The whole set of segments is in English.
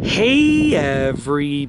Hey everybody,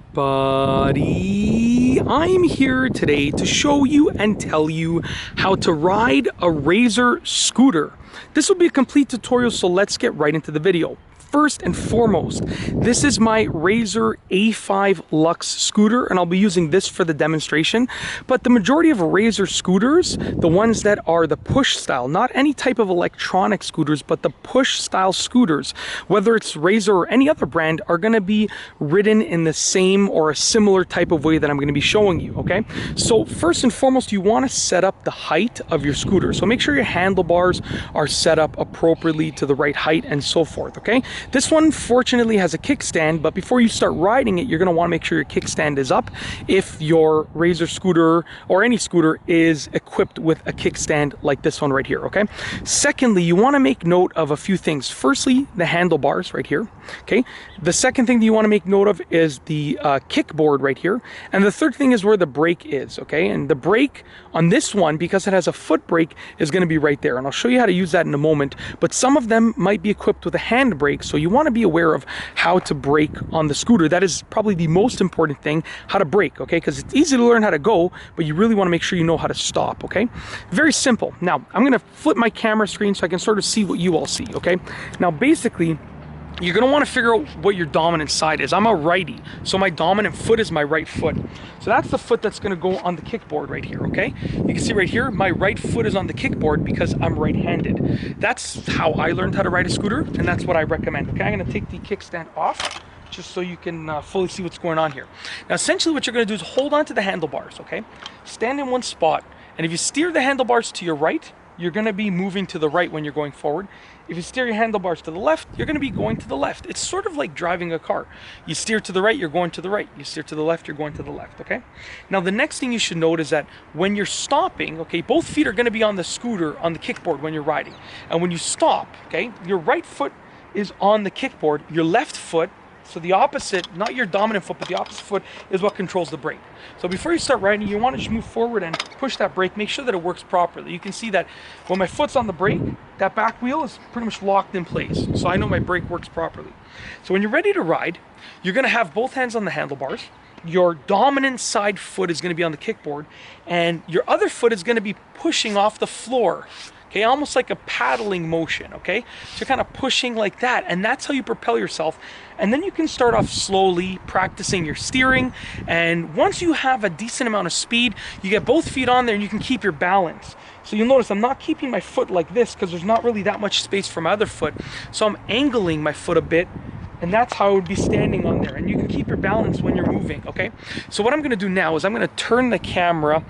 I'm here today to show you and tell you how to ride a Razor scooter. This will be a complete tutorial, so let's get right into the video. First and foremost, this is my Razor A5 Lux scooter, and I'll be using this for the demonstration. But the majority of Razor scooters, the ones that are the push style, not any type of electronic scooters, but the push style scooters, whether it's Razor or any other brand, are going to be ridden in the same or a similar type of way that I'm going to be showing you, okay? So first and foremost, you want to set up the height of your scooter. So make sure your handlebars are set up appropriately to the right height and so forth, okay? This one fortunately has a kickstand, but before you start riding it, you're going to want to make sure your kickstand is up if your Razor scooter or any scooter is equipped with a kickstand like this one right here, okay? Secondly, you want to make note of a few things. Firstly, the handlebars right here, okay? The second thing that you want to make note of is the kickboard right here. And the third thing is where the brake is, okay? And the brake on this one, because it has a foot brake, is going to be right there. And I'll show you how to use that in a moment. But some of them might be equipped with a hand brake, so you want to be aware of how to brake on the scooter. That is probably the most important thing, how to brake, okay? Because it's easy to learn how to go, but you really want to make sure you know how to stop, okay? Very simple. Now, I'm going to flip my camera screen so I can sort of see what you all see, okay? Now, basically, you're going to want to figure out what your dominant side is. I'm a righty, so my dominant foot is my right foot. So that's the foot that's going to go on the kickboard right here, okay? You can see right here, my right foot is on the kickboard because I'm right-handed. That's how I learned how to ride a scooter, and that's what I recommend, okay? I'm going to take the kickstand off just so you can fully see what's going on here. Now, essentially what you're going to do is hold on to the handlebars, okay? Stand in one spot, and if you steer the handlebars to your right, you're going to be moving to the right when you're going forward. If you steer your handlebars to the left, you're going to be going to the left. It's sort of like driving a car. You steer to the right, you're going to the right. You steer to the left, you're going to the left, okay? Now, the next thing you should note is that when you're stopping, okay, both feet are going to be on the scooter, on the kickboard when you're riding. And when you stop, okay, your right foot is on the kickboard, your left foot, so the opposite, not your dominant foot, but the opposite foot is what controls the brake. So before you start riding, you want to just move forward and push that brake, make sure that it works properly. You can see that when my foot's on the brake, that back wheel is pretty much locked in place. So I know my brake works properly. So when you're ready to ride, you're going to have both hands on the handlebars. Your dominant side foot is going to be on the kickboard, and your other foot is going to be pushing off the floor. Okay, almost like a paddling motion, okay? So you're kind of pushing like that, and that's how you propel yourself. And then you can start off slowly practicing your steering, and once you have a decent amount of speed, you get both feet on there and you can keep your balance. So you'll notice I'm not keeping my foot like this because there's not really that much space for my other foot. So I'm angling my foot a bit, and that's how I would be standing on there. And you can keep your balance when you're moving, okay? So what I'm gonna do now is I'm gonna turn the camera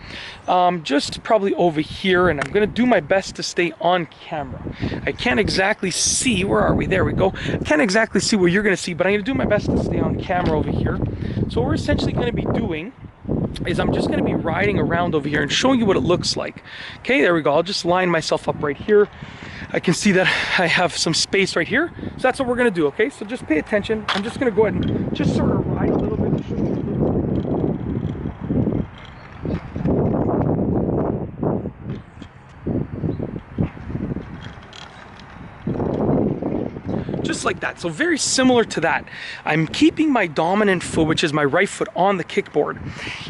just probably over here, and I'm gonna do my best to stay on camera. I can't exactly see, where are we? There we go. I can't exactly see what you're gonna see, but I'm gonna do my best to stay on camera over here. So what we're essentially gonna be doing is I'm just going to be riding around over here and showing you what it looks like. Okay, there we go. I'll just line myself up right here. I can see that I have some space right here. So that's what we're going to do, okay? So just pay attention. I'm just going to go ahead and just sort of ride a little bit to show you. Just like that. So very similar to that. I'm keeping my dominant foot, which is my right foot, on the kickboard,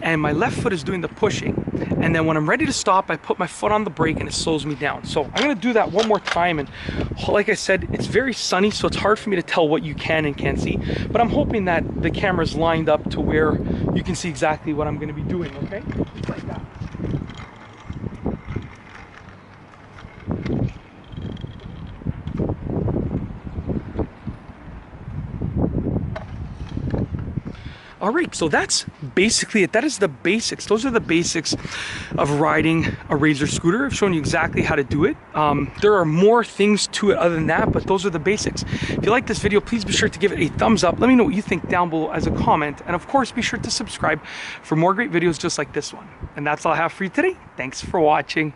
and my left foot is doing the pushing. And then when I'm ready to stop, I put my foot on the brake and it slows me down. So I'm going to do that one more time. And like I said, it's very sunny, so it's hard for me to tell what you can and can't see. But I'm hoping that the camera's lined up to where you can see exactly what I'm going to be doing, okay? Just like that. All right, so that's basically it. That is the basics. Those are the basics of riding a Razor scooter. I've shown you exactly how to do it. There are more things to it other than that, but those are the basics. If you like this video, please be sure to give it a thumbs up. Let me know what you think down below as a comment. And of course, be sure to subscribe for more great videos just like this one. And that's all I have for you today. Thanks for watching.